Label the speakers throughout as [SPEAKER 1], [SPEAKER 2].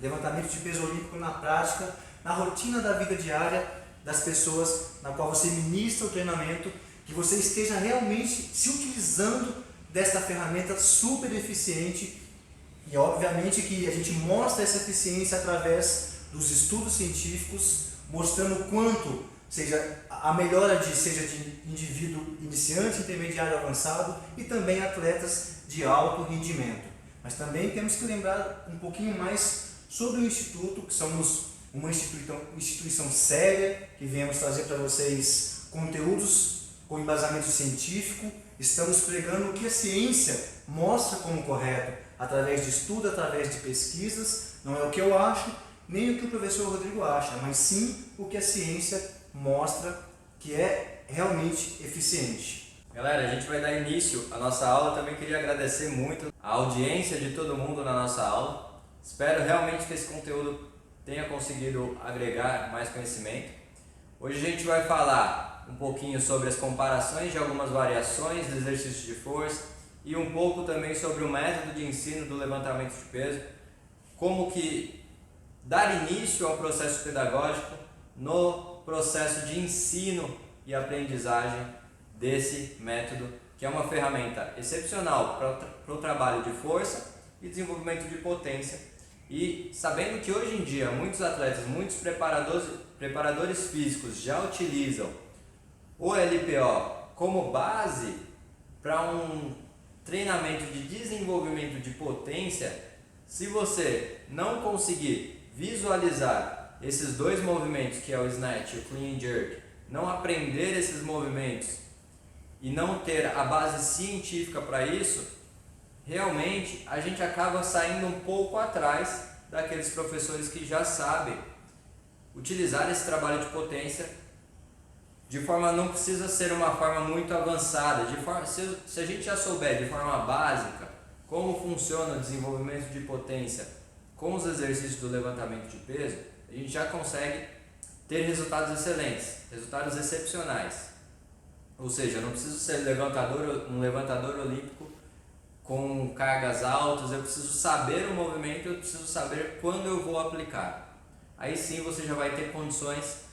[SPEAKER 1] levantamento de peso olímpico na prática, na rotina da vida diária das pessoas na qual você ministra o treinamento, que você esteja realmente se utilizando desta ferramenta super eficiente. E obviamente que a gente mostra essa eficiência através dos estudos científicos, mostrando o quanto seja a melhora seja de indivíduo iniciante, intermediário, avançado e também atletas de alto rendimento. Mas também temos que lembrar um pouquinho mais sobre o Instituto, que somos uma instituição séria, que viemos trazer para vocês conteúdos com embasamento científico. Estamos pregando o que a ciência mostra como correto, através de estudo, através de pesquisas. Não é o que eu acho, nem o que o professor Rodrigo acha, mas sim o que a ciência mostra que é realmente eficiente.
[SPEAKER 2] Galera, a gente vai dar início à nossa aula. Também queria agradecer muito a audiência de todo mundo na nossa aula. Espero realmente que esse conteúdo tenha conseguido agregar mais conhecimento. Hoje a gente vai falar um pouquinho sobre as comparações de algumas variações do exercício de força e um pouco também sobre o método de ensino do levantamento de peso, como que dar início ao processo pedagógico no processo de ensino e aprendizagem desse método, que é uma ferramenta excepcional para o trabalho de força e desenvolvimento de potência. E sabendo que hoje em dia muitos atletas, muitos preparadores físicos já utilizam o LPO como base para um treinamento de desenvolvimento de potência, se você não conseguir visualizar esses dois movimentos, que é o snatch e o clean and jerk, não aprender esses movimentos e não ter a base científica para isso, realmente a gente acaba saindo um pouco atrás daqueles professores que já sabem utilizar esse trabalho de potência de forma, não precisa ser uma forma muito avançada, se a gente já souber de forma básica como funciona o desenvolvimento de potência com os exercícios do levantamento de peso, a gente já consegue ter resultados excelentes, resultados excepcionais. Ou seja, eu não preciso ser um levantador olímpico com cargas altas, eu preciso saber o movimento, eu preciso saber quando eu vou aplicar. Aí sim você já vai ter condições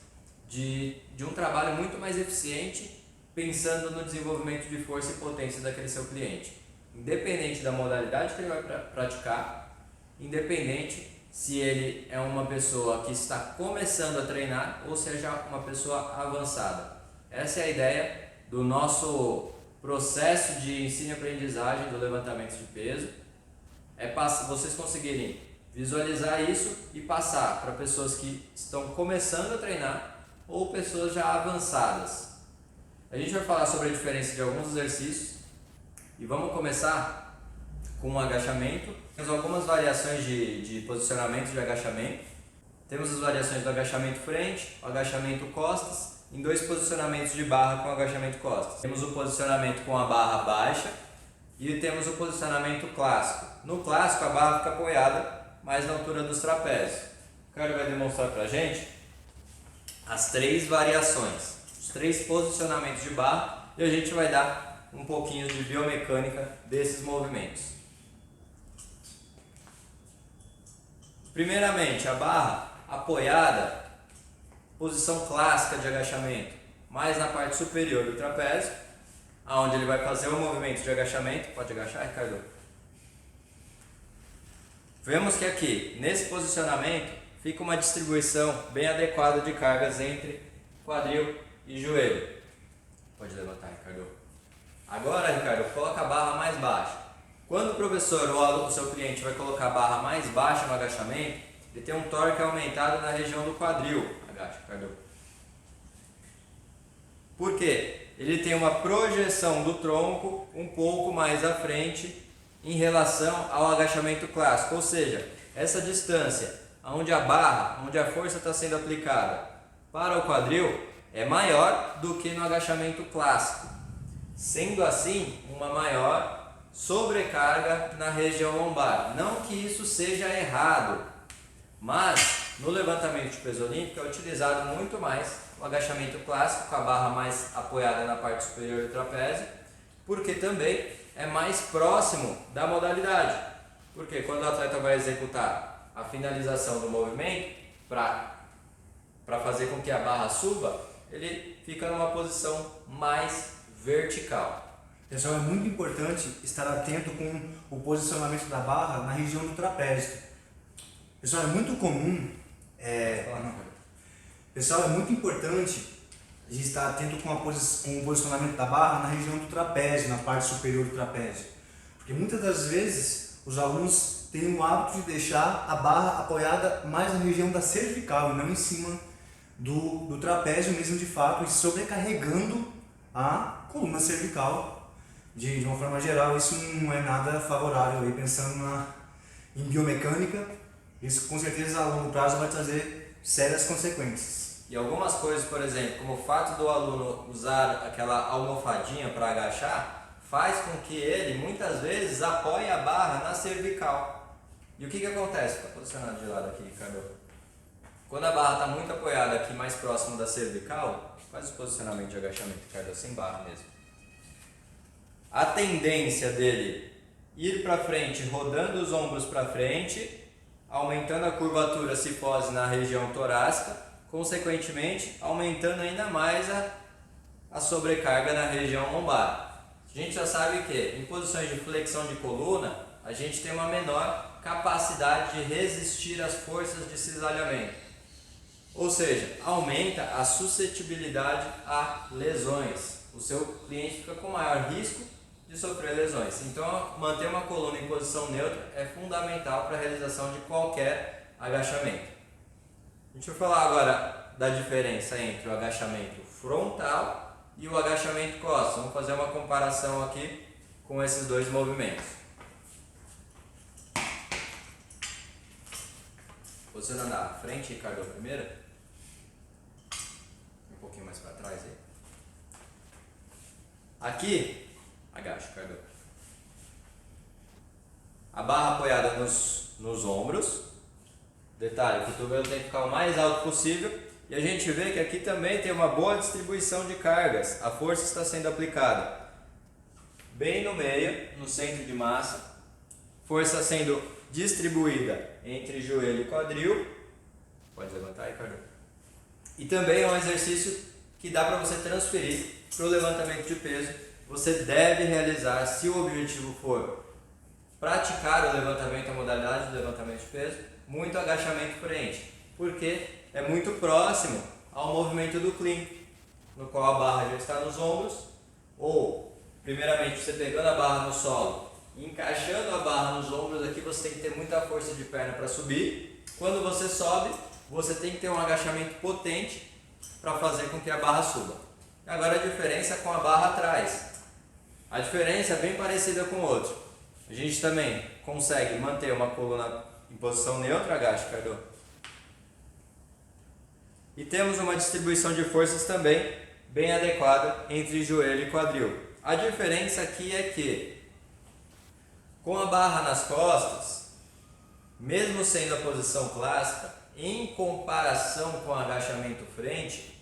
[SPEAKER 2] de um trabalho muito mais eficiente, pensando no desenvolvimento de força e potência daquele seu cliente. Independente da modalidade que ele vai praticar, independente se ele é uma pessoa que está começando a treinar ou seja uma pessoa avançada. Essa é a ideia do nosso processo de ensino e aprendizagem do levantamento de peso, é vocês conseguirem visualizar isso e passar para pessoas que estão começando a treinar ou pessoas já avançadas. A gente vai falar sobre a diferença de alguns exercícios e vamos começar com o agachamento. Temos algumas variações de posicionamento de agachamento. Temos as variações do agachamento frente, o agachamento costas, em dois posicionamentos de barra com agachamento costas. Temos o posicionamento com a barra baixa e temos o posicionamento clássico. No clássico a barra fica apoiada mais na altura dos trapézios. O cara vai demonstrar pra gente as três variações, os três posicionamentos de barra, e a gente vai dar um pouquinho de biomecânica desses movimentos. Primeiramente, a barra apoiada, posição clássica de agachamento, mais na parte superior do trapézio, onde ele vai fazer o movimento de agachamento. Pode agachar, Ricardo? Vemos que aqui, nesse posicionamento, fica uma distribuição bem adequada de cargas entre quadril e joelho. Pode levantar, Ricardo. Agora, Ricardo, coloca a barra mais baixa. Quando o professor ou o seu cliente vai colocar a barra mais baixa no agachamento, ele tem um torque aumentado na região do quadril. Agacha, Ricardo. Por quê? Ele tem uma projeção do tronco um pouco mais à frente em relação ao agachamento clássico, ou seja, essa distância onde a barra, onde a força está sendo aplicada para o quadril é maior do que no agachamento clássico, sendo assim uma maior sobrecarga na região lombar. Não que isso seja errado, mas no levantamento de peso olímpico é utilizado muito mais o agachamento clássico com a barra mais apoiada na parte superior do trapézio, porque também é mais próximo da modalidade. Porque quando o atleta vai executar a finalização do movimento para fazer com que a barra suba, ele fica numa posição mais vertical.
[SPEAKER 1] Pessoal, é muito importante estar atento com o posicionamento da barra na região do trapézio. Pessoal, é muito comum, pessoal, é muito importante a gente estar atento com o posicionamento da barra na região do trapézio, na parte superior do trapézio. Porque muitas das vezes os alunos têm o hábito de deixar a barra apoiada mais na região da cervical e não em cima do trapézio mesmo de fato, e sobrecarregando a coluna cervical de uma forma geral. Isso não é nada favorável aí, pensando em biomecânica. Isso com certeza a longo prazo vai trazer sérias consequências.
[SPEAKER 2] E algumas coisas, por exemplo, como o fato do aluno usar aquela almofadinha para agachar, faz com que ele muitas vezes apoie a barra na cervical. E o que acontece? Está posicionado de lado aqui, Ricardo. Quando a barra está muito apoiada aqui mais próximo da cervical, faz o posicionamento de agachamento, Ricardo, sem barra mesmo. A tendência dele ir para frente, rodando os ombros para frente, aumentando a curvatura cifose na região torácica, consequentemente aumentando ainda mais a sobrecarga na região lombar. A gente já sabe que em posições de flexão de coluna, a gente tem uma menor capacidade de resistir às forças de cisalhamento. Ou seja, aumenta a suscetibilidade a lesões. O seu cliente fica com maior risco de sofrer lesões. Então, manter uma coluna em posição neutra é fundamental para a realização de qualquer agachamento. A gente vai falar agora da diferença entre o agachamento frontal e o agachamento costas. Vamos fazer uma comparação aqui com esses dois movimentos. Posicionando à frente, Ricardo, primeiro. Um pouquinho mais para trás aí. Aqui, agacha, Ricardo. A barra apoiada nos ombros. Detalhe, o cotovelo tem que ficar o mais alto possível. E a gente vê que aqui também tem uma boa distribuição de cargas. A força está sendo aplicada bem no meio, no centro de massa. Força sendo distribuída entre joelho e quadril. Pode levantar, Ricardo. E também é um exercício que dá para você transferir para o levantamento de peso. Você deve realizar, se o objetivo for praticar o levantamento, a modalidade de levantamento de peso, muito agachamento frente, porque é muito próximo ao movimento do clean, no qual a barra já está nos ombros, ou primeiramente você pegando a barra no solo, encaixando a barra nos ombros, aqui você tem que ter muita força de perna para subir. Quando você sobe, você tem que ter um agachamento potente para fazer com que a barra suba. Agora a diferença com a barra atrás. A diferença é bem parecida com o outro. A gente também consegue manter uma coluna em posição neutra, agacha, Ricardo. E temos uma distribuição de forças também bem adequada entre joelho e quadril. A diferença aqui é que, com a barra nas costas, mesmo sendo a posição clássica, em comparação com o agachamento frente,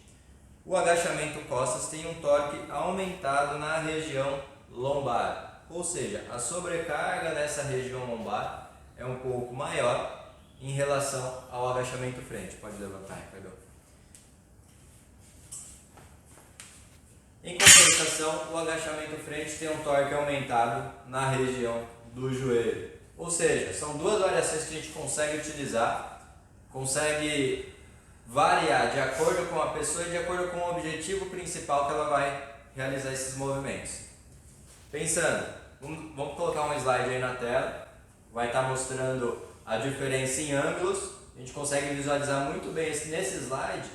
[SPEAKER 2] o agachamento costas tem um torque aumentado na região lombar. Ou seja, a sobrecarga nessa região lombar é um pouco maior em relação ao agachamento frente. Pode levantar, Ricardo. Em compensação, o agachamento frente tem um torque aumentado na região do joelho. Ou seja, são duas variações que a gente consegue utilizar, consegue variar de acordo com a pessoa e de acordo com o objetivo principal que ela vai realizar esses movimentos. Pensando, vamos colocar um slide aí na tela, vai estar mostrando a diferença em ângulos. A gente consegue visualizar muito bem nesse slide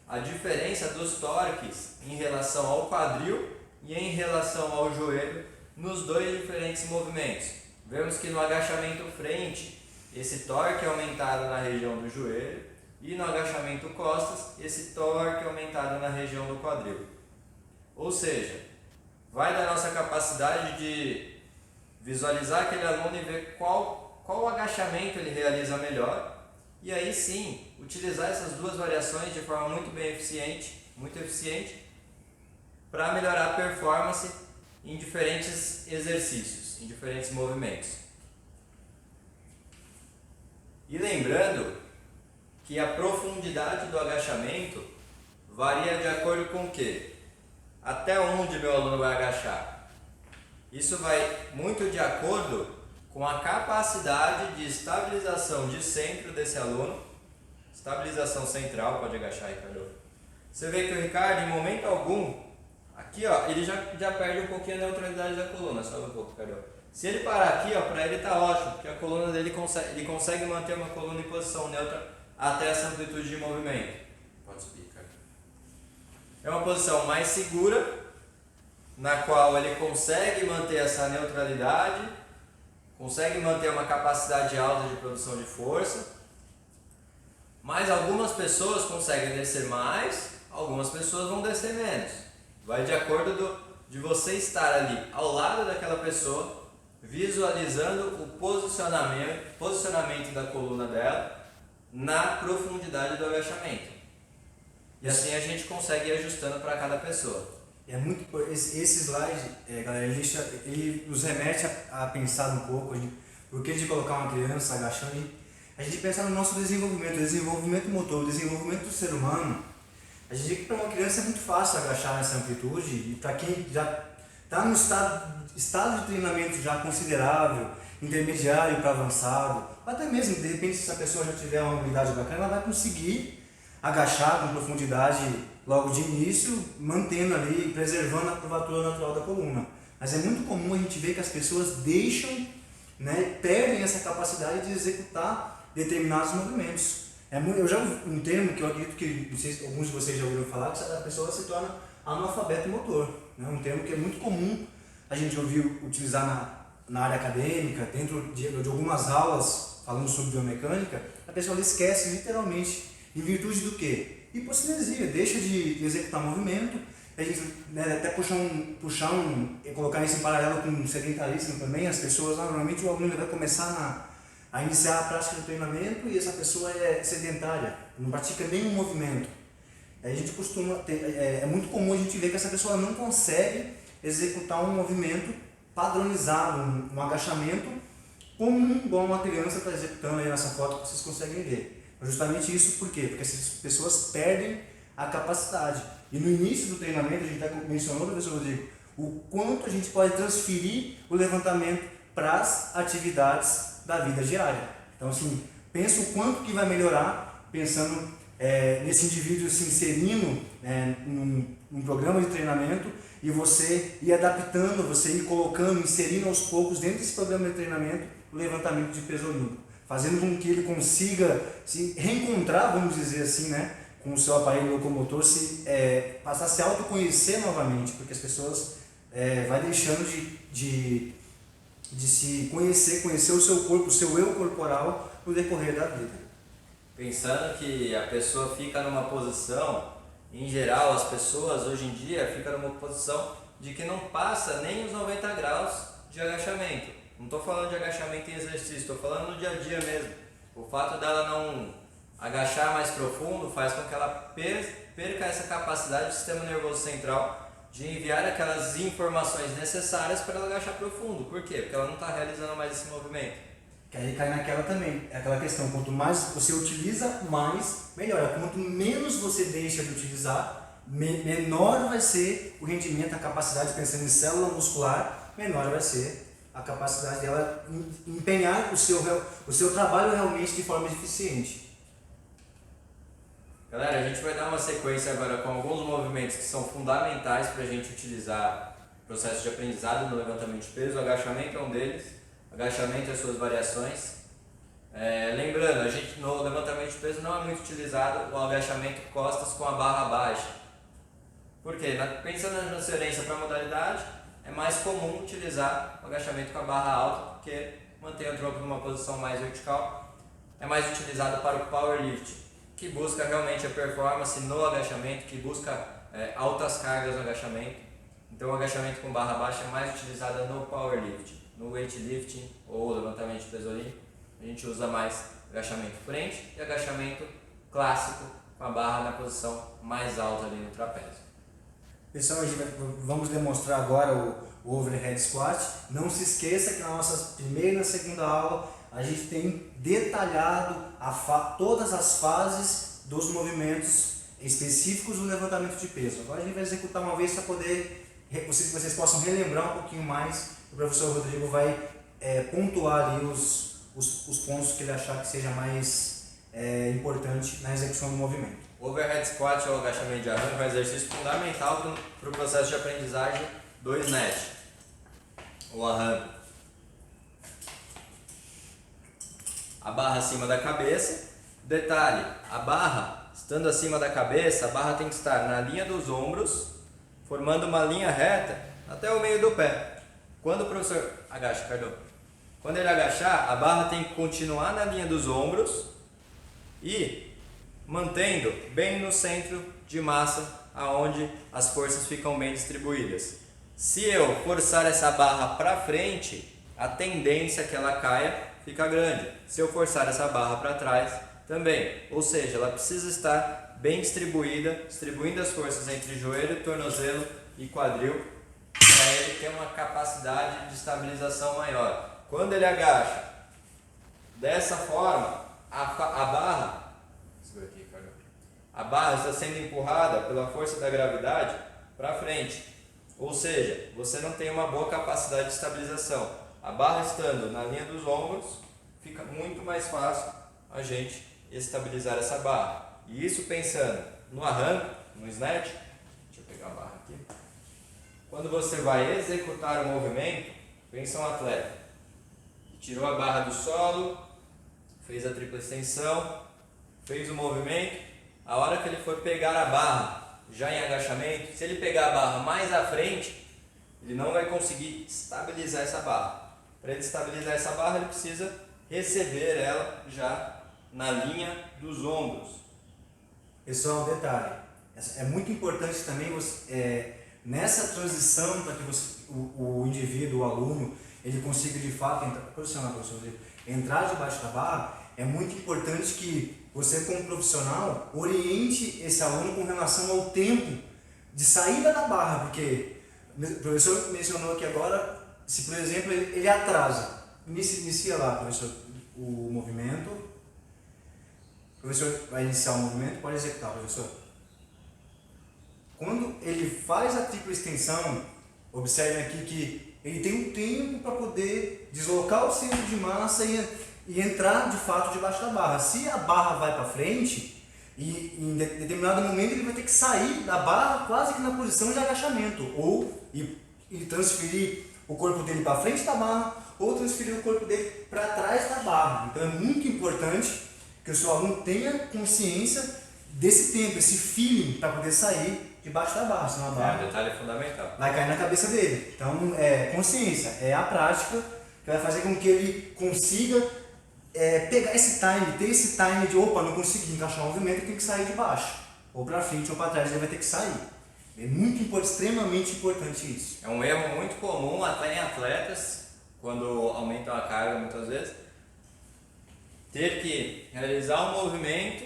[SPEAKER 2] a diferença dos torques em relação ao quadril e em relação ao joelho nos dois diferentes movimentos. Vemos que no agachamento frente, esse torque é aumentado na região do joelho, e no agachamento costas, esse torque é aumentado na região do quadril. Ou seja, vai da nossa capacidade de visualizar aquele aluno e ver qual agachamento ele realiza melhor, e aí sim, utilizar essas duas variações de forma muito eficiente, para melhorar a performance em diferentes exercícios, em diferentes movimentos. E lembrando que a profundidade do agachamento varia de acordo com o quê? Até onde meu aluno vai agachar? Isso vai muito de acordo com a capacidade de estabilização de centro desse aluno. Estabilização central, pode agachar, Ricardo. Você vê que o Ricardo, em momento algum, aqui ó, ele já perde um pouquinho a neutralidade da coluna, sobe um pouco, Ricardo. Se ele parar aqui, ó, para ele tá ótimo, porque a coluna dele ele consegue manter uma coluna em posição neutra até essa amplitude de movimento. Pode subir, Ricardo. É uma posição mais segura, na qual ele consegue manter essa neutralidade, consegue manter uma capacidade alta de produção de força, mas algumas pessoas conseguem descer mais, algumas pessoas vão descer menos. Vai de acordo de você estar ali ao lado daquela pessoa, visualizando o posicionamento da coluna dela na profundidade do agachamento. E assim a gente consegue ir ajustando para cada pessoa.
[SPEAKER 1] É muito esse slide, galera, ele nos remete a pensar um pouco, por que de colocar uma criança agachando, a gente pensar no nosso desenvolvimento motor, o desenvolvimento do ser humano. A gente vê que para uma criança é muito fácil agachar nessa amplitude, e para quem já está no estado de treinamento já considerável, intermediário para avançado, até mesmo de repente se essa pessoa já tiver uma habilidade bacana, ela vai conseguir agachar com profundidade logo de início, mantendo ali, preservando a curvatura natural da coluna. Mas é muito comum a gente ver que as pessoas deixam, né, perdem essa capacidade de executar determinados movimentos. Eu já ouvi um termo que eu acredito que alguns de vocês já ouviram falar, que a pessoa se torna analfabeto motor. É um termo que é muito comum a gente ouvir utilizar na área acadêmica, dentro de algumas aulas falando sobre biomecânica. A pessoa esquece literalmente, em virtude do quê? Hipocinesia, deixa de executar movimento. A gente, né, até colocar isso em paralelo com o sedentarismo também. As pessoas, normalmente o aluno vai começar a iniciar a prática do treinamento e essa pessoa é sedentária, não pratica nenhum movimento. A gente é muito comum a gente ver que essa pessoa não consegue executar um movimento padronizado, um agachamento comum, igual uma criança está executando aí nessa foto que vocês conseguem ver. Justamente isso por quê? Porque essas pessoas perdem a capacidade. E no início do treinamento, a gente mencionou, professor Rodrigo, o quanto a gente pode transferir o levantamento para as atividades da vida diária. Então, assim, pensa o quanto que vai melhorar, pensando nesse indivíduo se inserindo num programa de treinamento e você ir adaptando, você ir colocando, inserindo aos poucos dentro desse programa de treinamento o levantamento de peso olímpico, fazendo com que ele consiga se reencontrar, vamos dizer assim, né, com o seu aparelho locomotor, passar a se autoconhecer novamente, porque as pessoas vai deixando de se conhecer o seu corpo, o seu eu corporal no decorrer da vida.
[SPEAKER 2] Pensando que a pessoa fica numa posição, em geral as pessoas hoje em dia ficam numa posição de que não passa nem os 90 graus de agachamento. Não estou falando de agachamento em exercício, estou falando no dia a dia mesmo. O fato dela não agachar mais profundo faz com que ela perca essa capacidade do sistema nervoso central de enviar aquelas informações necessárias para ela agachar profundo. Por quê? Porque ela não está realizando mais esse movimento.
[SPEAKER 1] Que aí cai naquela também, é aquela questão, quanto mais você utiliza, mais melhora. Quanto menos você deixa de utilizar, menor vai ser o rendimento, a capacidade, pensando em célula muscular, menor vai ser a capacidade dela empenhar o seu trabalho realmente de forma eficiente.
[SPEAKER 2] Galera, a gente vai dar uma sequência agora com alguns movimentos que são fundamentais para a gente utilizar no processo de aprendizado no levantamento de peso. O agachamento é um deles. Agachamento e as suas variações. Lembrando, a gente no levantamento de peso não é muito utilizado o agachamento costas com a barra baixa. Por quê? Pensando na transferência para a modalidade, é mais comum utilizar o agachamento com a barra alta, porque mantém o tronco numa posição mais vertical. É mais utilizado para o powerlifting, que busca realmente a performance no agachamento, que busca altas cargas no agachamento. Então o agachamento com barra baixa é mais utilizado no powerlifting. No weightlifting ou levantamento de peso olímpico, a gente usa mais agachamento frente e agachamento clássico com a barra na posição mais alta ali no trapézio.
[SPEAKER 1] Pessoal, vamos demonstrar agora o overhead squat. Não se esqueça que na nossa primeira e na segunda aula a gente tem detalhado todas as fases dos movimentos específicos do levantamento de peso. Agora a gente vai executar uma vez para poder vocês possam relembrar um pouquinho mais. O professor Rodrigo vai pontuar ali os pontos que ele achar que seja mais importante na execução do movimento.
[SPEAKER 2] O overhead squat ou agachamento de arranque é um exercício fundamental para o processo de aprendizagem do snatch, o arranque. A barra acima da cabeça. Detalhe, a barra estando acima da cabeça, a barra tem que estar na linha dos ombros, formando uma linha reta até o meio do pé. Quando o professor agacha, Cardoso, quando ele agachar, a barra tem que continuar na linha dos ombros e mantendo bem no centro de massa, aonde as forças ficam bem distribuídas. Se eu forçar essa barra para frente, a tendência que ela caia fica grande. Se eu forçar essa barra para trás, também. Ou seja, ela precisa estar bem distribuída, distribuindo as forças entre joelho, tornozelo e quadril, para ele ter uma capacidade de estabilização maior. Quando ele agacha dessa forma, a barra está sendo empurrada pela força da gravidade para frente. Ou seja, você não tem uma boa capacidade de estabilização. A barra estando na linha dos ombros, fica muito mais fácil a gente estabilizar essa barra. E isso pensando no arranque, no snatch. Deixa eu pegar a barra aqui. Quando você vai executar o movimento, pensa um atleta que tirou a barra do solo, fez a tripla extensão, fez o movimento. A hora que ele for pegar a barra, já em agachamento, se ele pegar a barra mais à frente, ele não vai conseguir estabilizar essa barra. Para ele estabilizar essa barra, ele precisa receber ela já na linha dos ombros.
[SPEAKER 1] Pessoal, detalhe, é muito importante também nessa transição para que o indivíduo, o aluno, ele consiga de fato entrar debaixo da barra. É muito importante que você, como profissional, oriente esse aluno com relação ao tempo de saída da barra, porque o professor mencionou aqui agora, se por exemplo ele atrasa, inicia lá, professor, o movimento. O professor vai iniciar o movimento, pode executar, professor. Quando ele faz a tripla extensão, observe aqui que ele tem um tempo para poder deslocar o centro de massa e entrar de fato debaixo da barra. Se a barra vai para frente, e em determinado momento ele vai ter que sair da barra quase que na posição de agachamento, ou e transferir o corpo dele para frente da barra, ou transferir o corpo dele para trás da barra. Então é muito importante que o seu aluno tenha consciência desse tempo, esse feeling para poder sair debaixo da barra, senão a barra
[SPEAKER 2] detalhe fundamental.
[SPEAKER 1] vai cair na cabeça dele. Então consciência, é a prática que vai fazer com que ele consiga pegar esse time, ter esse time de não consegui encaixar o movimento, ele tem que sair de baixo, ou para frente ou para trás, ele vai ter que sair. É muito extremamente importante isso.
[SPEAKER 2] É um erro muito comum até em atletas, quando aumentam a carga muitas vezes, ter que realizar um movimento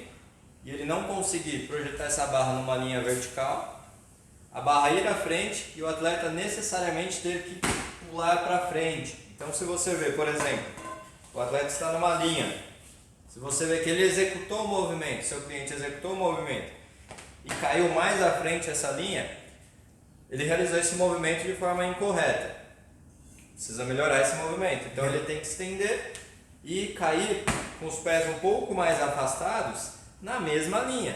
[SPEAKER 2] e ele não conseguir projetar essa barra numa linha vertical, a barra ir à frente e o atleta necessariamente ter que pular para frente. Então se você vê, por exemplo, o atleta está numa linha, se você vê que ele executou o movimento, seu cliente executou o movimento e caiu mais à frente essa linha, ele realizou esse movimento de forma incorreta. Precisa melhorar esse movimento. Então ele tem que estender e cair com os pés um pouco mais afastados na mesma linha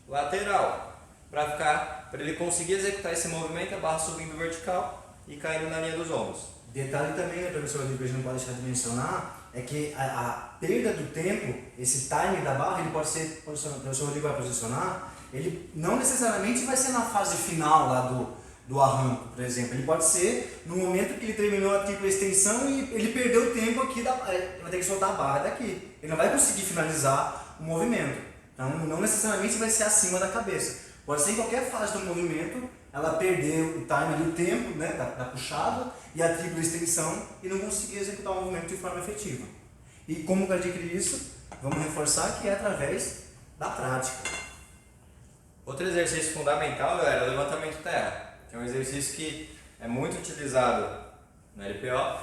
[SPEAKER 2] lateral, para ele conseguir executar esse movimento, a barra subindo vertical e caindo na linha dos ombros. Detalhe também,
[SPEAKER 1] né, professor, que a gente não pode deixar de mencionar, é que a perda do tempo, esse time da barra, ele pode ser, o professor Rodrigo vai posicionar, ele não necessariamente vai ser na fase final lá do arranco, por exemplo. Ele pode ser no momento que ele terminou a tripla extensão e ele perdeu o tempo aqui, vai ter que soltar a barra daqui. Ele não vai conseguir finalizar o movimento. Então, não necessariamente vai ser acima da cabeça. Pode ser em qualquer fase do movimento, ela perder o time, o tempo, né, da puxada e a tripla extensão e não conseguir executar o movimento de forma efetiva. E como adquirir isso? Vamos reforçar que é através da prática.
[SPEAKER 2] Outro exercício fundamental, galera, é o levantamento terra, que é um exercício que é muito utilizado na LPO,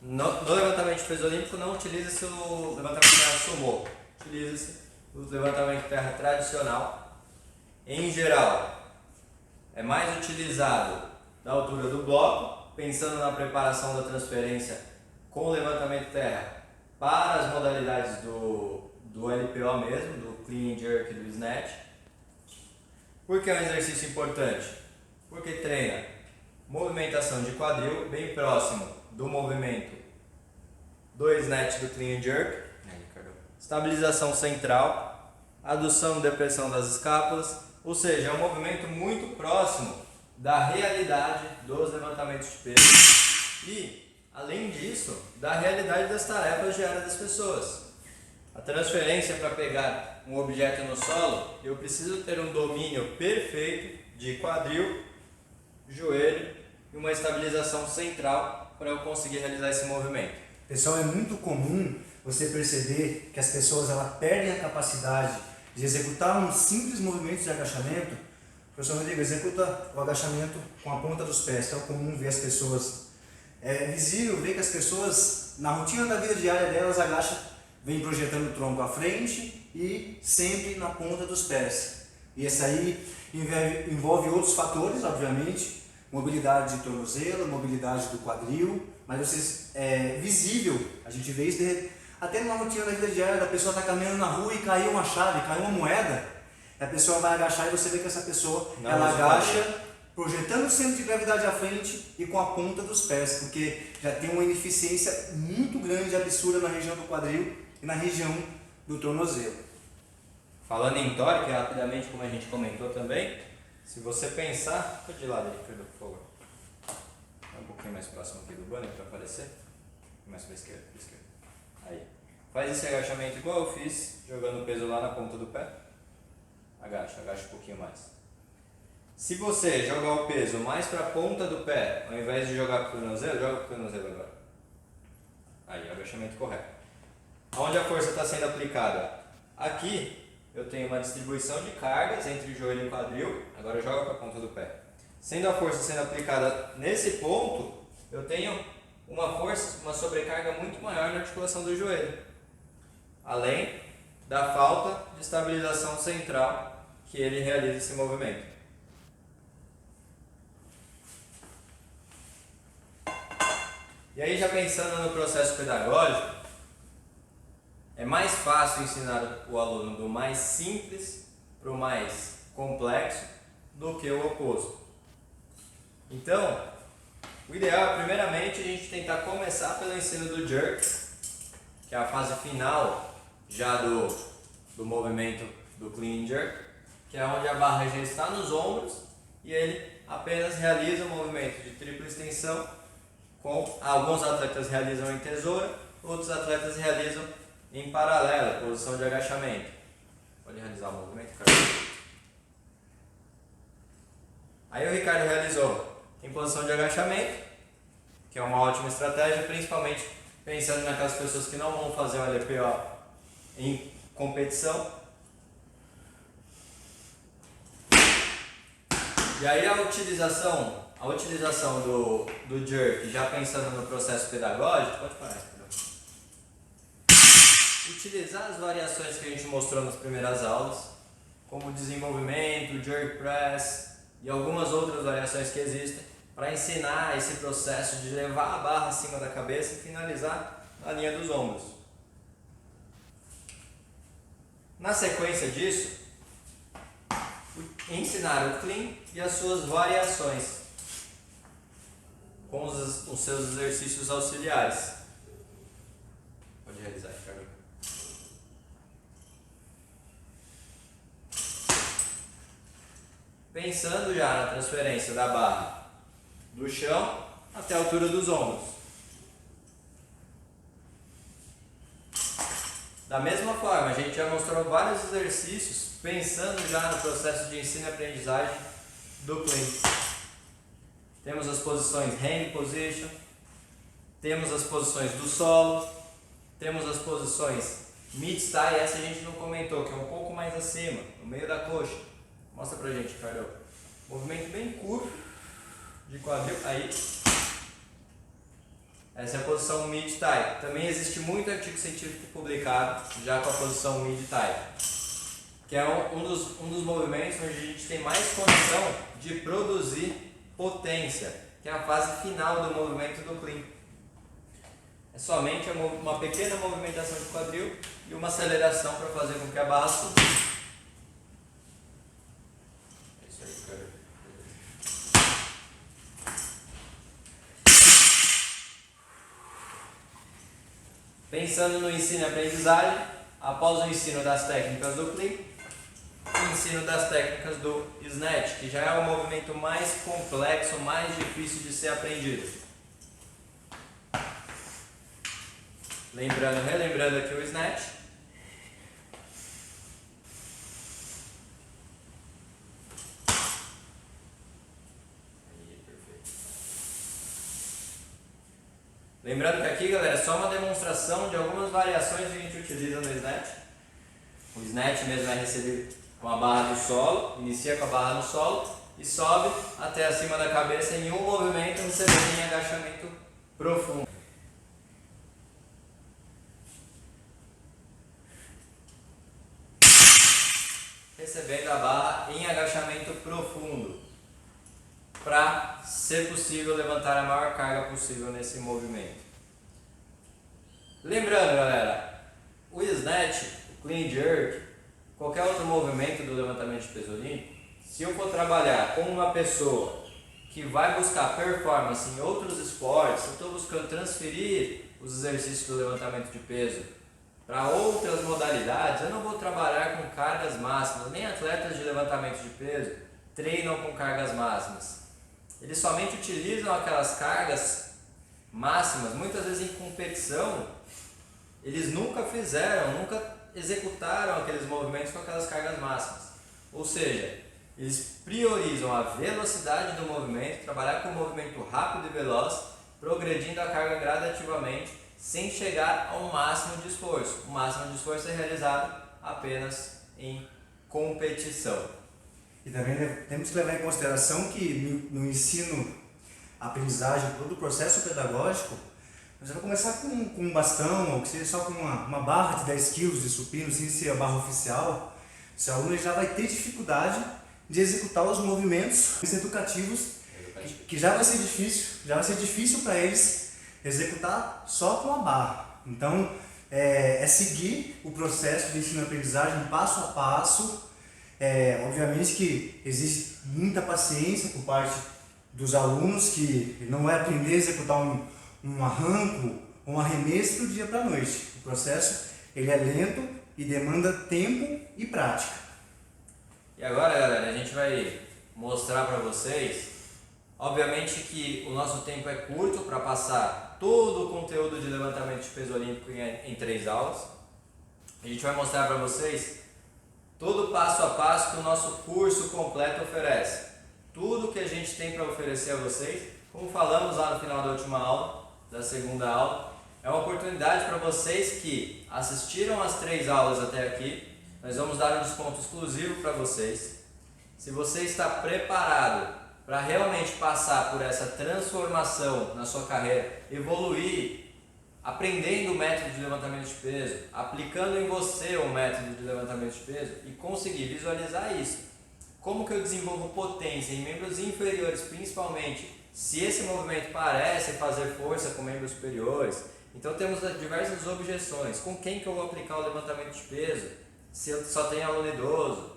[SPEAKER 2] No levantamento de peso olímpico não utiliza-se o levantamento de terra sumô, utiliza-se o levantamento de terra tradicional. Em geral, é mais utilizado da altura do bloco, pensando na preparação da transferência com o levantamento de terra para as modalidades do LPO mesmo, do Clean and Jerk e do Snatch. Por que é um exercício importante? Porque treina movimentação de quadril bem próximo do movimento do Snatch do Clean and Jerk, estabilização central, adução e depressão das escápulas, ou seja, é um movimento muito próximo da realidade dos levantamentos de peso e, além disso, da realidade das tarefas diárias das pessoas. A transferência para pegar um objeto no solo, eu preciso ter um domínio perfeito de quadril, joelho e uma estabilização central para eu conseguir realizar esse movimento.
[SPEAKER 1] Pessoal, é muito comum você perceber que as pessoas perdem a capacidade de executar um simples movimento de agachamento. O professor Rodrigo executa o agachamento com a ponta dos pés, que é comum ver as pessoas. É visível ver que as pessoas, na rotina da vida diária delas, agacham, vem projetando o tronco à frente e sempre na ponta dos pés. E essa aí envolve outros fatores, obviamente, mobilidade de tornozelo, mobilidade do quadril, mas vocês, é visível, a gente vê isso até numa rotina da vida diária, a pessoa está caminhando na rua e caiu uma chave, caiu uma moeda, a pessoa vai agachar e você vê que essa pessoa, ela agacha projetando o centro de gravidade à frente e com a ponta dos pés, porque já tem uma ineficiência muito grande, absurda na região do quadril e na região do tornozelo.
[SPEAKER 2] Falando em tórica, rapidamente, como a gente comentou também, se você pensar... Fica de lado aí, por favor. Um pouquinho mais próximo aqui do banner para aparecer. Mais para a esquerda, Aí. Faz esse agachamento igual eu fiz, jogando o peso lá na ponta do pé. Agacha um pouquinho mais. Se você jogar o peso mais para a ponta do pé, ao invés de jogar para o tornozelo, joga para o tornozelo agora. Aí, agachamento correto. Onde a força está sendo aplicada? Aqui eu tenho uma distribuição de cargas entre joelho e quadril, agora joga para a ponta do pé. Sendo a força sendo aplicada nesse ponto, eu tenho uma sobrecarga muito maior na articulação do joelho, além da falta de estabilização central que ele realiza esse movimento. E aí, já pensando no processo pedagógico, é mais fácil ensinar o aluno do mais simples para o mais complexo do que o oposto. Então, o ideal é primeiramente a gente tentar começar pelo ensino do jerk, que é a fase final já do movimento do clean jerk, que é onde a barra já está nos ombros e ele apenas realiza o movimento de tripla extensão, com alguns atletas realizam em tesoura, outros atletas realizam em paralelo, posição de agachamento. Pode realizar o movimento, Ricardo? Aí o Ricardo realizou em posição de agachamento, que é uma ótima estratégia, principalmente pensando naquelas pessoas que não vão fazer o LPO em competição. E aí a utilização do jerk, já pensando no processo pedagógico, pode parar, utilizar as variações que a gente mostrou nas primeiras aulas, como desenvolvimento, jerk press e algumas outras variações que existem, para ensinar esse processo de levar a barra acima da cabeça e finalizar na linha dos ombros. Na sequência disso, ensinar o clean e as suas variações com os seus exercícios auxiliares. Pode realizar, Ricardo. Pensando já na transferência da barra do chão até a altura dos ombros. Da mesma forma, a gente já mostrou vários exercícios pensando já no processo de ensino e aprendizagem do clean. Temos as posições hand position, temos as posições do solo, temos as posições mid-thigh, essa a gente não comentou, que é um pouco mais acima, no meio da coxa. Mostra pra gente, Ricardo. Movimento bem curto de quadril, aí. Essa é a posição mid-thigh. Também existe muito artigo científico publicado já com a posição mid-thigh, que é um dos movimentos onde a gente tem mais condição de produzir potência, que é a fase final do movimento do clean. É somente uma pequena movimentação de quadril e uma aceleração para fazer com que a barra suba. É isso aí, cara. Pensando no ensino e aprendizagem, após o ensino das técnicas do clean, o ensino das técnicas do snatch, que já é o movimento mais complexo, mais difícil de ser aprendido. Relembrando aqui o snatch. Lembrando que aqui, galera, é só uma demonstração de algumas variações que a gente utiliza no snatch. O snatch mesmo é recebido com a barra do solo, inicia com a barra no solo e sobe até acima da cabeça em um movimento, recebendo em agachamento profundo. Recebendo a barra em agachamento profundo, para ser possível levantar a maior carga possível nesse movimento. Lembrando, galera, o snatch, o clean jerk, qualquer outro movimento do levantamento de peso olímpico, se eu for trabalhar com uma pessoa que vai buscar performance em outros esportes, eu estou buscando transferir os exercícios do levantamento de peso para outras modalidades, eu não vou trabalhar com cargas máximas, nem atletas de levantamento de peso treinam com cargas máximas. Eles somente utilizam aquelas cargas máximas, muitas vezes em competição, eles nunca executaram aqueles movimentos com aquelas cargas máximas. Ou seja, eles priorizam a velocidade do movimento, trabalhar com um movimento rápido e veloz, progredindo a carga gradativamente, sem chegar ao máximo de esforço. O máximo de esforço é realizado apenas em competição.
[SPEAKER 1] E também temos que levar em consideração que no ensino, aprendizagem, todo o processo pedagógico, você vai começar com um bastão, ou que seja só com uma barra de 10 kg de supino, sem ser a barra oficial. O seu aluno já vai ter dificuldade de executar os movimentos educativos, que já vai ser difícil para eles executar só com a barra. Então, é seguir o processo de ensino-aprendizagem passo a passo. Obviamente que existe muita paciência por parte dos alunos, que não é aprender a executar um arranco, um arremesso do dia para a noite. O processo ele é lento e demanda tempo e prática.
[SPEAKER 2] E agora, galera, a gente vai mostrar para vocês, obviamente que o nosso tempo é curto para passar todo o conteúdo de levantamento de peso olímpico em 3 aulas. A gente vai mostrar para vocês todo o passo a passo que o nosso curso completo oferece. Tudo que a gente tem para oferecer a vocês, como falamos lá no final da última aula, da segunda aula, é uma oportunidade para vocês que assistiram as 3 aulas até aqui. Nós vamos dar um desconto exclusivo para vocês. Se você está preparado para realmente passar por essa transformação na sua carreira, evoluir, aprendendo o método de levantamento de peso, aplicando em você o método de levantamento de peso e conseguir visualizar isso. Como que eu desenvolvo potência em membros inferiores, principalmente se esse movimento parece fazer força com membros superiores. Então temos diversas objeções. Com quem que eu vou aplicar o levantamento de peso? Se eu só tenho aluno idoso?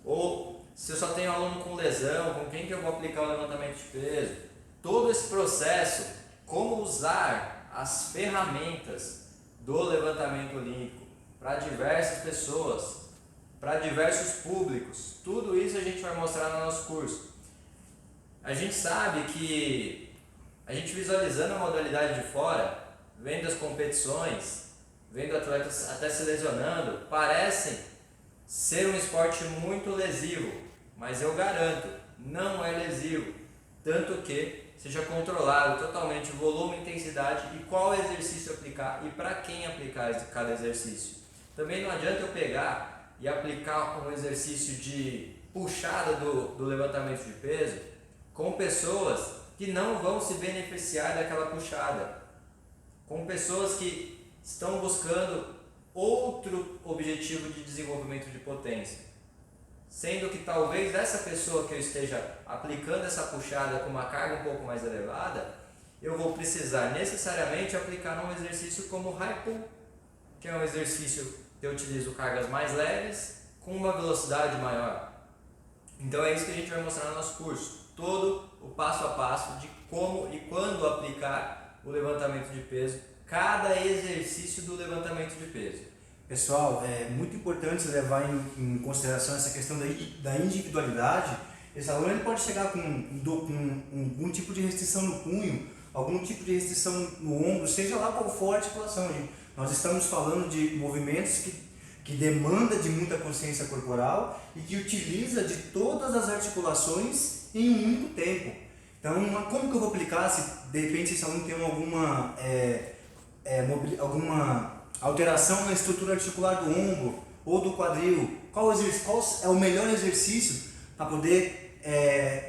[SPEAKER 2] Ou se eu só tenho aluno com lesão, com quem que eu vou aplicar o levantamento de peso? Todo esse processo, como usar as ferramentas do levantamento olímpico para diversas pessoas, para diversos públicos, tudo isso a gente vai mostrar no nosso curso. A gente sabe que a gente visualizando a modalidade de fora, vendo as competições, vendo atletas até se lesionando, parecem ser um esporte muito lesivo, mas eu garanto, não é lesivo, tanto que seja controlado totalmente o volume, intensidade e qual exercício aplicar e para quem aplicar cada exercício. Também não adianta eu pegar e aplicar um exercício de puxada do levantamento de peso com pessoas que não vão se beneficiar daquela puxada. com pessoas que estão buscando outro objetivo de desenvolvimento de potência, sendo que talvez essa pessoa que eu esteja aplicando essa puxada com uma carga um pouco mais elevada, eu vou precisar necessariamente aplicar um exercício como high pull, que é um exercício que eu utilizo cargas mais leves com uma velocidade maior. Então é isso que a gente vai mostrar no nosso curso, todo o passo a passo de como e quando aplicar o levantamento de peso, cada exercício do levantamento de peso.
[SPEAKER 1] Pessoal, é muito importante levar em consideração essa questão da individualidade. Esse aluno ele pode chegar com algum tipo de restrição no punho, algum tipo de restrição no ombro, seja lá qual for a articulação. Nós estamos falando de movimentos que demanda de muita consciência corporal e que utiliza de todas as articulações em um único tempo. Então, como que eu vou aplicar se de repente esse aluno tem alguma alteração na estrutura articular do ombro ou do quadril? Qual é o melhor exercício para poder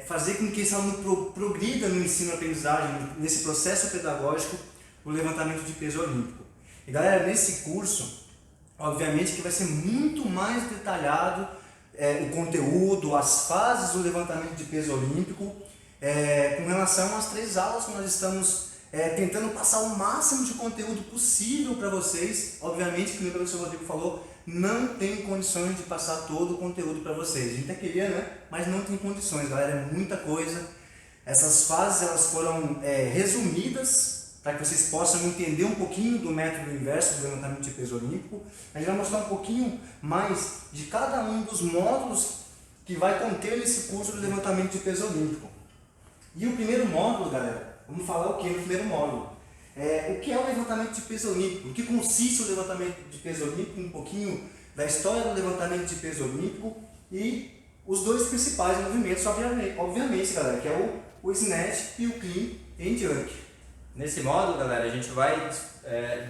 [SPEAKER 1] fazer com que esse aluno progrida no ensino-aprendizagem, nesse processo pedagógico do levantamento de peso olímpico? E galera, nesse curso, obviamente que vai ser muito mais detalhado o conteúdo, as fases do levantamento de peso olímpico, com relação às 3 aulas que nós estamos tentando passar o máximo de conteúdo possível para vocês. Obviamente que o professor Rodrigo falou, não tem condições de passar todo o conteúdo para vocês. A gente até queria, né? Mas não tem condições, galera, é muita coisa. Essas fases elas foram resumidas para que vocês possam entender um pouquinho do método inverso do levantamento de peso olímpico. A gente vai mostrar um pouquinho mais de cada um dos módulos que vai conter nesse curso do levantamento de peso olímpico. E o primeiro módulo, galera, vamos falar o que no primeiro módulo? O que é o levantamento de peso olímpico? O que consiste o levantamento de peso olímpico? Um pouquinho da história do levantamento de peso olímpico e os 2 principais movimentos, obviamente, galera, que é o snatch e o clean and jerk.
[SPEAKER 2] Nesse módulo, galera, a gente vai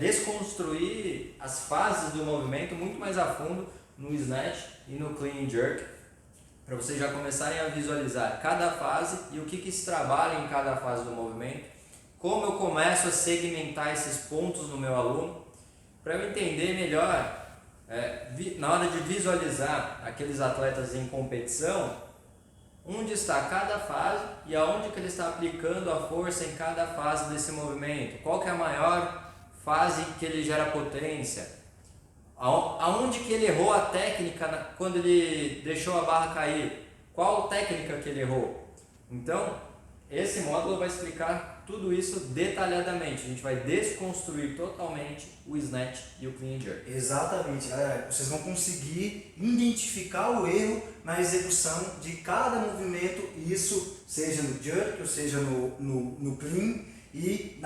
[SPEAKER 2] desconstruir as fases do movimento muito mais a fundo no snatch e no clean and jerk, para vocês já começarem a visualizar cada fase e o que se trabalha em cada fase do movimento, como eu começo a segmentar esses pontos no meu aluno, para eu entender melhor, na hora de visualizar aqueles atletas em competição, onde está cada fase e aonde que ele está aplicando a força em cada fase desse movimento, qual que é a maior fase que ele gera potência, aonde que ele errou a técnica quando ele deixou a barra cair, qual técnica que ele errou. Então, esse módulo vai explicar tudo isso detalhadamente. A gente vai desconstruir totalmente o snatch e o clean and jerk.
[SPEAKER 1] Exatamente, galera. Vocês vão conseguir identificar o erro na execução de cada movimento, isso seja no jerk ou seja no clean, e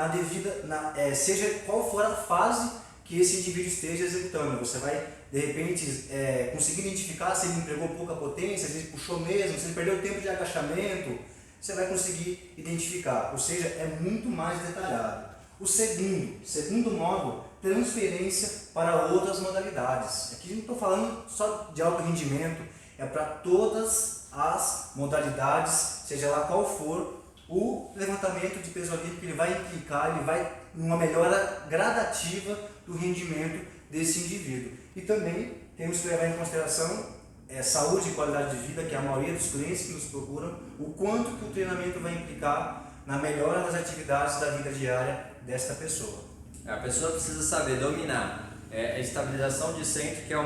[SPEAKER 1] seja qual for a fase que esse indivíduo esteja executando. Você vai, de repente, conseguir identificar se ele empregou pouca potência, se ele puxou mesmo, se ele perdeu tempo de agachamento. Você vai conseguir identificar, ou seja, é muito mais detalhado. O segundo módulo, transferência para outras modalidades. Aqui não estou falando só de alto rendimento, é para todas as modalidades, seja lá qual for o levantamento de peso olímpico. Ele vai implicar, ele vai numa melhora gradativa do rendimento desse indivíduo. E também temos que levar em consideração saúde e qualidade de vida, que é a maioria dos clientes que nos procuram, o quanto que o treinamento vai implicar na melhora das atividades da vida diária desta pessoa.
[SPEAKER 2] A pessoa precisa saber dominar a estabilização de centro, que é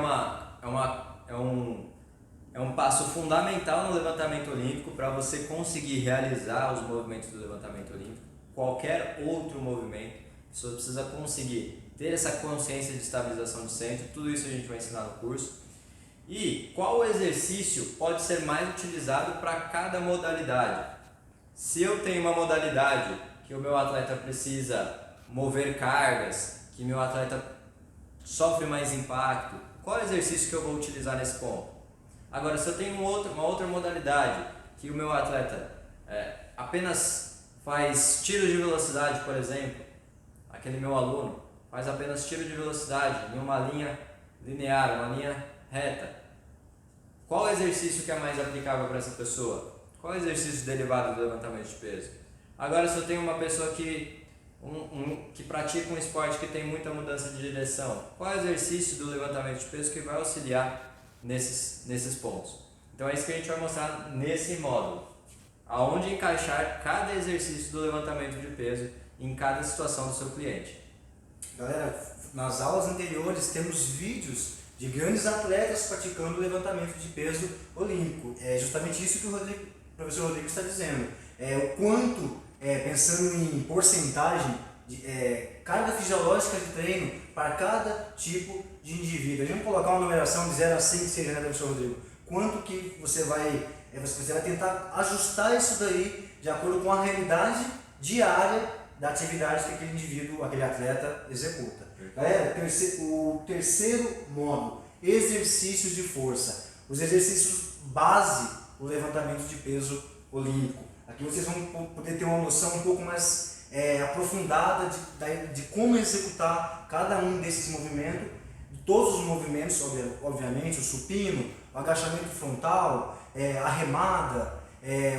[SPEAKER 2] um passo fundamental no levantamento olímpico para você conseguir realizar os movimentos do levantamento olímpico. Qualquer outro movimento, a pessoa precisa conseguir ter essa consciência de estabilização de centro. Tudo isso a gente vai ensinar no curso. E qual exercício pode ser mais utilizado para cada modalidade? Se eu tenho uma modalidade que o meu atleta precisa mover cargas, que meu atleta sofre mais impacto, qual exercício que eu vou utilizar nesse ponto? Agora, se eu tenho uma outra modalidade que o meu atleta apenas faz tiro de velocidade, por exemplo, aquele meu aluno faz apenas tiro de velocidade em uma linha linear, uma linha reta, qual exercício que é mais aplicável para essa pessoa? Qual exercício derivado do levantamento de peso? Agora, se eu tenho uma pessoa que que pratica um esporte que tem muita mudança de direção, qual é o exercício do levantamento de peso que vai auxiliar nesses pontos? Então é isso que a gente vai mostrar nesse módulo, aonde encaixar cada exercício do levantamento de peso em cada situação do seu cliente.
[SPEAKER 1] Galera, nas aulas anteriores temos vídeos de grandes atletas praticando o levantamento de peso olímpico. É justamente isso que o professor Rodrigo está dizendo. O quanto, pensando em porcentagem, carga fisiológica de treino para cada tipo de indivíduo. A gente vai colocar uma numeração de 0 a 100 que seja, né, professor Rodrigo? Quanto que você vai tentar ajustar isso daí de acordo com a realidade diária da atividade que aquele indivíduo, aquele atleta executa. Galera, o terceiro módulo, exercícios de força. Os exercícios base do levantamento de peso olímpico. Aqui vocês vão poder ter uma noção um pouco mais aprofundada de como executar cada um desses movimentos, todos os movimentos, obviamente, o supino, o agachamento frontal, a remada,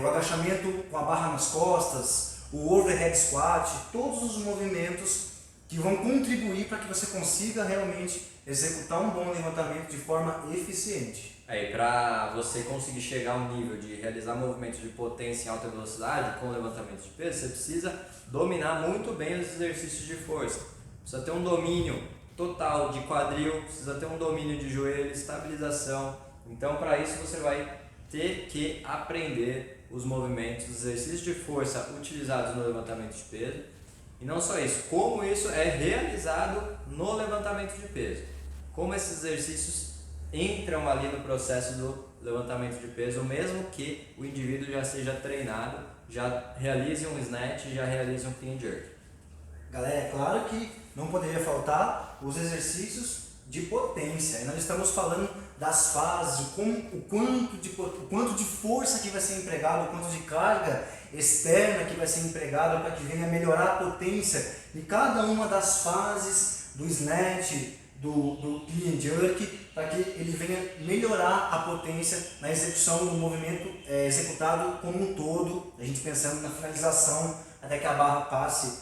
[SPEAKER 1] o agachamento com a barra nas costas, o overhead squat, todos os movimentos que vão contribuir para que você consiga realmente executar um bom levantamento de forma eficiente.
[SPEAKER 2] E para você conseguir chegar ao nível de realizar movimentos de potência em alta velocidade com levantamento de peso, você precisa dominar muito bem os exercícios de força. Precisa ter um domínio total de quadril, precisa ter um domínio de joelho, estabilização. Então, para isso você vai ter que aprender os movimentos, os exercícios de força utilizados no levantamento de peso. E não só isso, como isso é realizado no levantamento de peso. Como esses exercícios entram ali no processo do levantamento de peso, mesmo que o indivíduo já seja treinado, já realize um snatch, já realize um clean jerk.
[SPEAKER 1] Galera, é claro que não poderia faltar os exercícios de potência. E nós estamos falando das fases, o quanto de força que vai ser empregado, o quanto de carga externa que vai ser empregada para que venha melhorar a potência de cada uma das fases do snatch, do clean jerk, para que ele venha melhorar a potência na execução do movimento executado como um todo, a gente pensando na finalização, até que a barra passe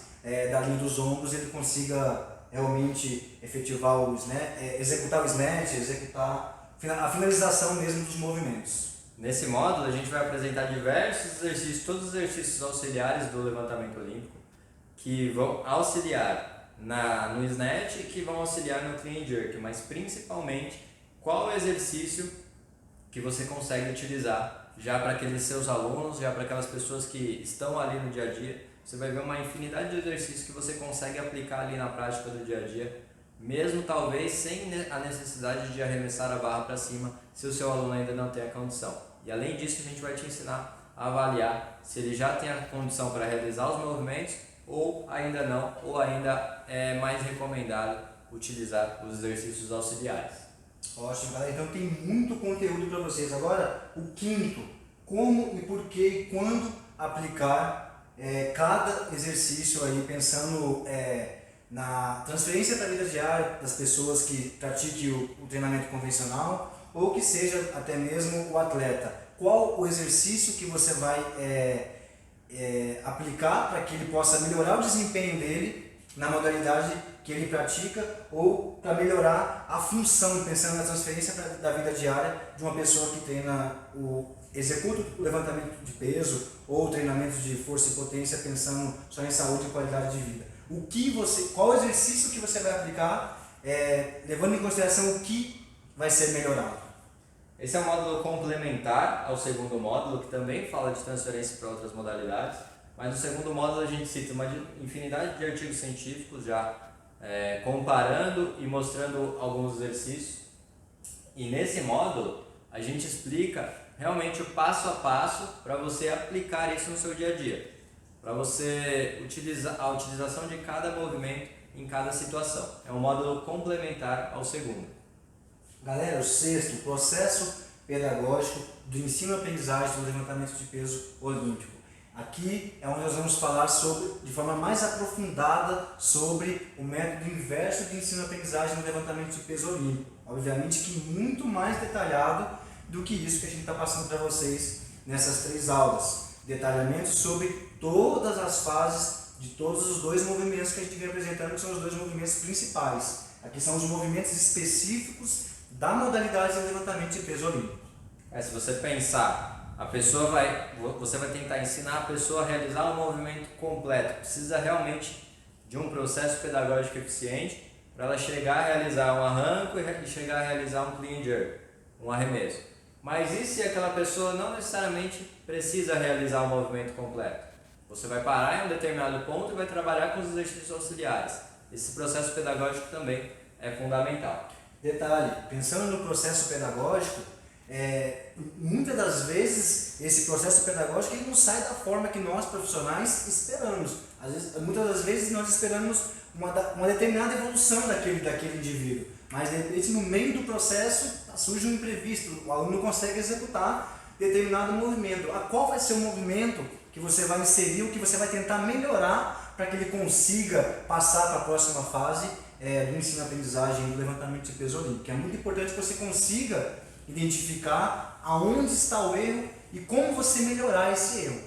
[SPEAKER 1] da linha dos ombros e ele consiga realmente efetivar o snatch, executar o snatch, executar a finalização mesmo dos movimentos.
[SPEAKER 2] Nesse módulo a gente vai apresentar diversos exercícios, todos os exercícios auxiliares do levantamento olímpico que vão auxiliar no snatch e que vão auxiliar no clean jerk, mas principalmente qual exercício que você consegue utilizar já para aqueles seus alunos, já para aquelas pessoas que estão ali no dia a dia. Você vai ver uma infinidade de exercícios que você consegue aplicar ali na prática do dia a dia, mesmo talvez sem a necessidade de arremessar a barra para cima, se o seu aluno ainda não tem a condição. E além disso, a gente vai te ensinar a avaliar se ele já tem a condição para realizar os movimentos ou ainda não, ou ainda é mais recomendado utilizar os exercícios auxiliares.
[SPEAKER 1] Ótimo, galera. Então tem muito conteúdo para vocês. Agora, o quinto, como e por que e quando aplicar cada exercício aí, pensando na transferência para a vida diária das pessoas que pratiquem o treinamento convencional ou que seja até mesmo o atleta. Qual o exercício que você vai aplicar para que ele possa melhorar o desempenho dele na modalidade que ele pratica ou para melhorar a função, pensando na transferência da vida diária de uma pessoa que treina executa o levantamento de peso ou treinamento de força e potência pensando só em saúde e qualidade de vida. Qual exercício que você vai aplicar levando em consideração o que vai ser melhorado?
[SPEAKER 2] Esse é um módulo complementar ao segundo módulo, que também fala de transferência para outras modalidades, mas no segundo módulo a gente cita uma infinidade de artigos científicos já comparando e mostrando alguns exercícios. E nesse módulo a gente explica realmente o passo a passo para você aplicar isso no seu dia a dia, para você a utilização de cada movimento em cada situação. É um módulo complementar ao segundo.
[SPEAKER 1] Galera, o sexto, processo pedagógico do ensino-aprendizagem do levantamento de peso olímpico. Aqui é onde nós vamos falar de forma mais aprofundada sobre o método inverso de ensino-aprendizagem no levantamento de peso olímpico. Obviamente que muito mais detalhado do que isso que a gente está passando para vocês nessas 3 aulas. Detalhamento sobre todas as fases de todos os dois movimentos que a gente vem apresentando, que são os dois movimentos principais. Aqui são os movimentos específicos da modalidade de levantamento de peso olímpico.
[SPEAKER 2] Se você pensar, você vai tentar ensinar a pessoa a realizar um movimento completo. Precisa realmente de um processo pedagógico eficiente para ela chegar a realizar um arranco e chegar a realizar um clean and jerk, um arremesso. Mas e se aquela pessoa não necessariamente precisa realizar o movimento completo? Você vai parar em um determinado ponto e vai trabalhar com os exercícios auxiliares. Esse processo pedagógico também é fundamental.
[SPEAKER 1] Detalhe, pensando no processo pedagógico, muitas das vezes esse processo pedagógico ele não sai da forma que nós profissionais esperamos. Muitas das vezes nós esperamos uma determinada evolução daquele indivíduo, mas de repente no meio do processo surge um imprevisto, o aluno não consegue executar determinado movimento. Qual vai ser o movimento que você vai inserir, o que você vai tentar melhorar para que ele consiga passar para a próxima fase do ensino-aprendizagem do levantamento de peso olímpico? É muito importante que você consiga identificar aonde está o erro e como você melhorar esse erro.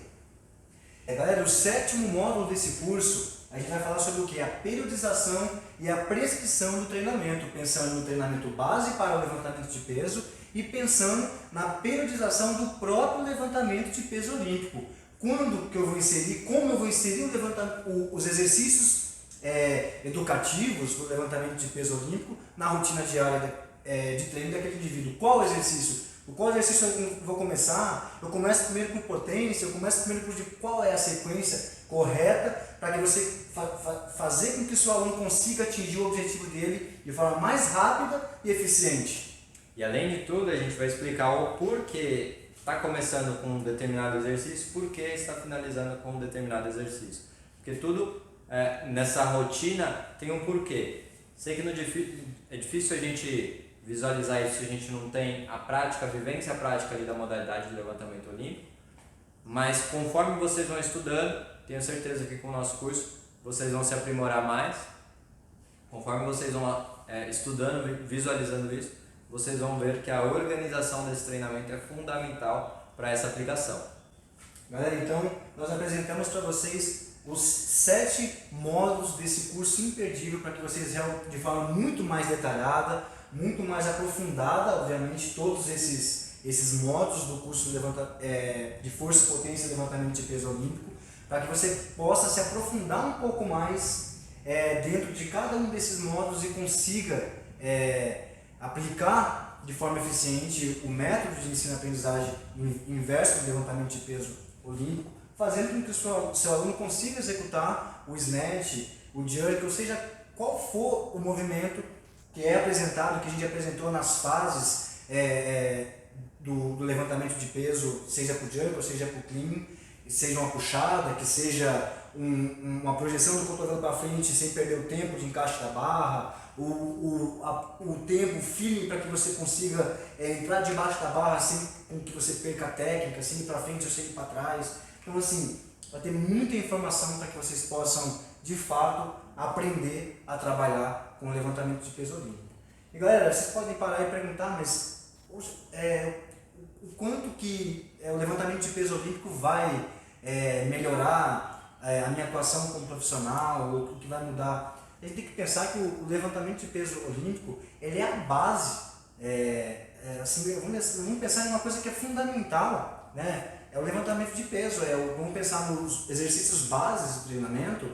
[SPEAKER 1] Galera, o 7º módulo desse curso, a gente vai falar sobre o que? A periodização e a prescrição do treinamento, pensando no treinamento base para o levantamento de peso e pensando na periodização do próprio levantamento de peso olímpico. Quando que eu vou inserir, como eu vou inserir os exercícios educativos do levantamento de peso olímpico na rotina diária de treino daquele indivíduo. Qual exercício? Qual exercício eu vou começar? Eu começo primeiro com potência, eu começo primeiro por qual é a sequência correta para que você fazer com que o seu aluno consiga atingir o objetivo dele de forma mais rápida e eficiente.
[SPEAKER 2] E além de tudo, a gente vai explicar o porquê está começando com um determinado exercício, porquê está finalizando com um determinado exercício. Porque tudo nessa rotina tem um porquê. Sei que é difícil a gente visualizar isso se a gente não tem a vivência prática ali da modalidade de levantamento olímpico, mas conforme vocês vão estudando, tenho certeza que com o nosso curso vocês vão se aprimorar mais. Conforme vocês vão estudando, visualizando isso, vocês vão ver que a organização desse treinamento é fundamental para essa aplicação.
[SPEAKER 1] Galera, então nós apresentamos para vocês os 7 módulos desse curso imperdível para que vocês de forma muito mais detalhada, muito mais aprofundada, obviamente, todos esses módulos do curso de Força e Potência e Levantamento de Peso Olímpico, para que você possa se aprofundar um pouco mais dentro de cada um desses módulos e consiga aplicar de forma eficiente o método de ensino-aprendizagem inverso do levantamento de peso olímpico, fazendo com que o seu aluno consiga executar o snatch, o jerk, ou seja, qual for o movimento que é apresentado, que a gente apresentou nas fases do levantamento de peso, seja para o jerk ou seja para o clean, seja uma puxada, que seja uma projeção do cotovelo para frente sem perder o tempo de encaixe da barra, o tempo, o feeling para que você consiga entrar debaixo da barra sem que você perca a técnica, sem ir para frente ou sem ir para trás. Então assim, vai ter muita informação para que vocês possam de fato aprender a trabalhar com o levantamento de peso olímpico. E galera, vocês podem parar e perguntar, mas o quanto que o levantamento de peso olímpico vai melhorar a minha atuação como profissional, ou o que vai mudar? A gente tem que pensar que o levantamento de peso olímpico ele é a base, assim, vamos pensar em uma coisa que é fundamental, né? É o levantamento de peso, vamos pensar nos exercícios bases do treinamento.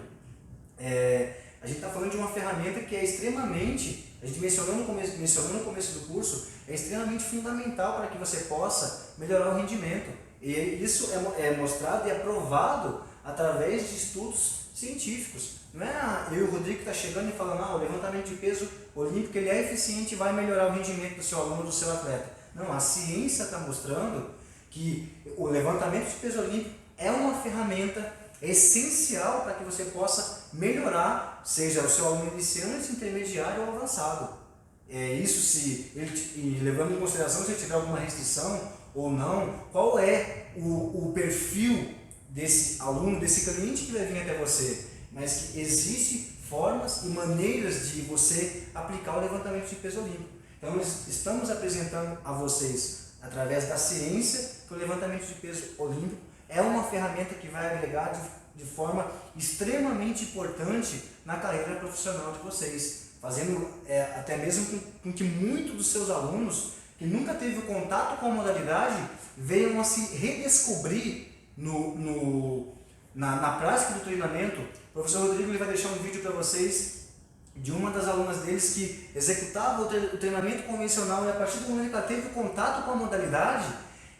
[SPEAKER 1] A gente está falando de uma ferramenta que é extremamente, a gente mencionou no começo do curso, é extremamente fundamental para que você possa melhorar o rendimento. E isso é mostrado e aprovado através de estudos científicos. Não é eu e o Rodrigo que está chegando e falando, o levantamento de peso olímpico ele é eficiente e vai melhorar o rendimento do seu aluno, do seu atleta. Não, a ciência está mostrando que o levantamento de peso olímpico é uma ferramenta essencial para que você possa melhorar, seja o seu aluno iniciante, intermediário ou avançado. E levando em consideração se ele tiver alguma restrição ou não, qual é o perfil desse aluno, desse cliente que vai vir até você, mas que existem formas e maneiras de você aplicar o levantamento de peso olímpico. Então nós estamos apresentando a vocês, através da ciência, que o levantamento de peso olímpico é uma ferramenta que vai agregar de forma extremamente importante na carreira profissional de vocês, fazendo até mesmo com que muitos dos seus alunos que nunca teve contato com a modalidade venham a se redescobrir na prática do treinamento. O professor Rodrigo ele vai deixar um vídeo para vocês de uma das alunas deles que executava o treinamento convencional, e a partir do momento que ela teve contato com a modalidade,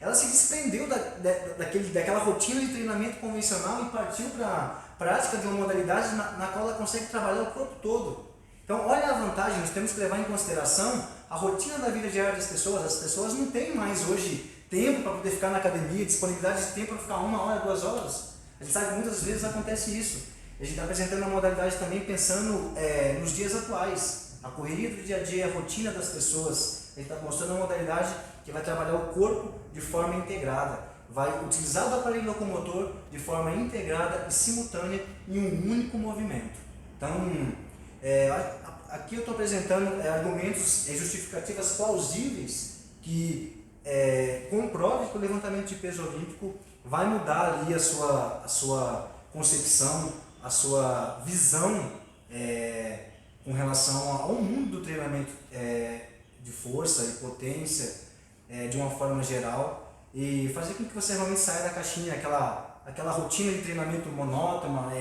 [SPEAKER 1] ela se desprendeu daquela rotina de treinamento convencional e partiu para a prática de uma modalidade na qual ela consegue trabalhar o corpo todo. Então, olha a vantagem, nós temos que levar em consideração a rotina da vida diária das pessoas. As pessoas não têm mais hoje tempo para poder ficar na academia, disponibilidade de tempo para ficar 1 hora, 2 horas. A gente sabe que muitas vezes acontece isso. A gente está apresentando a modalidade também pensando nos dias atuais, a correria do dia a dia, a rotina das pessoas. A gente está mostrando uma modalidade que vai trabalhar o corpo de forma integrada, vai utilizar o aparelho locomotor de forma integrada e simultânea em um único movimento. Então, aqui eu estou apresentando argumentos e justificativas plausíveis que comprovem que o levantamento de peso olímpico vai mudar ali a sua concepção, a sua visão com relação ao mundo do treinamento de força e potência de uma forma geral, e fazer com que você realmente saia da caixinha, aquela rotina de treinamento monótona,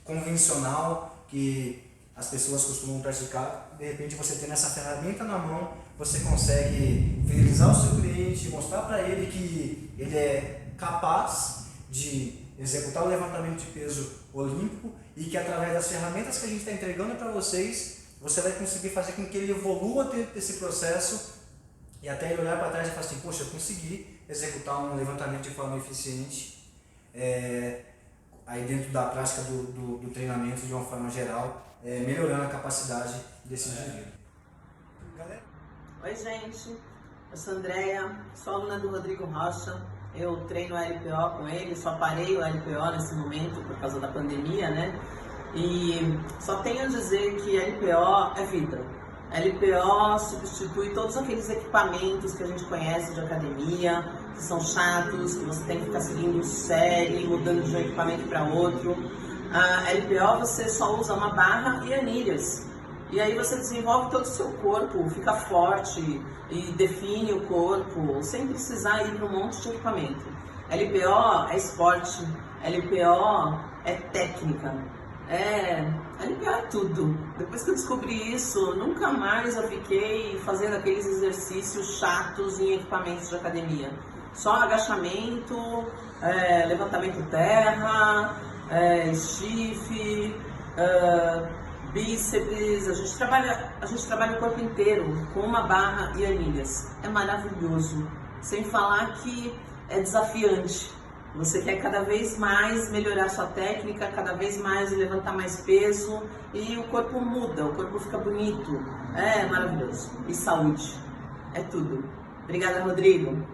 [SPEAKER 1] convencional, que as pessoas costumam praticar. De repente você tendo essa ferramenta na mão, você consegue fidelizar o seu cliente, mostrar para ele que ele é capaz de executar o levantamento de peso olímpico e que através das ferramentas que a gente está entregando para vocês, você vai conseguir fazer com que ele evolua dentro desse processo e até ele olhar para trás e falar assim, poxa, eu consegui executar um levantamento de forma eficiente aí dentro da prática do treinamento de uma forma geral, melhorando a capacidade desse indivíduo.
[SPEAKER 3] Oi gente, eu sou a Andréia, sou aluna do Rodrigo Rocha, eu treino a LPO com ele, só parei o LPO nesse momento por causa da pandemia, né? E só tenho a dizer que a LPO é vida. A LPO substitui todos aqueles equipamentos que a gente conhece de academia, que são chatos, que você tem que ficar seguindo série, mudando de um equipamento para outro. A LPO você só usa uma barra e anilhas. E aí você desenvolve todo o seu corpo, fica forte e define o corpo, sem precisar ir para um monte de equipamento. LPO é esporte, LPO é técnica. LPO é tudo. Depois que eu descobri isso, nunca mais eu fiquei fazendo aqueles exercícios chatos em equipamentos de academia. Só agachamento, levantamento terra, stiff, bíceps. A gente trabalha o corpo inteiro com uma barra e anilhas. É maravilhoso. Sem falar que é desafiante. Você quer cada vez mais melhorar sua técnica, cada vez mais levantar mais peso e o corpo muda, o corpo fica bonito. É maravilhoso. E saúde. É tudo. Obrigada, Rodrigo.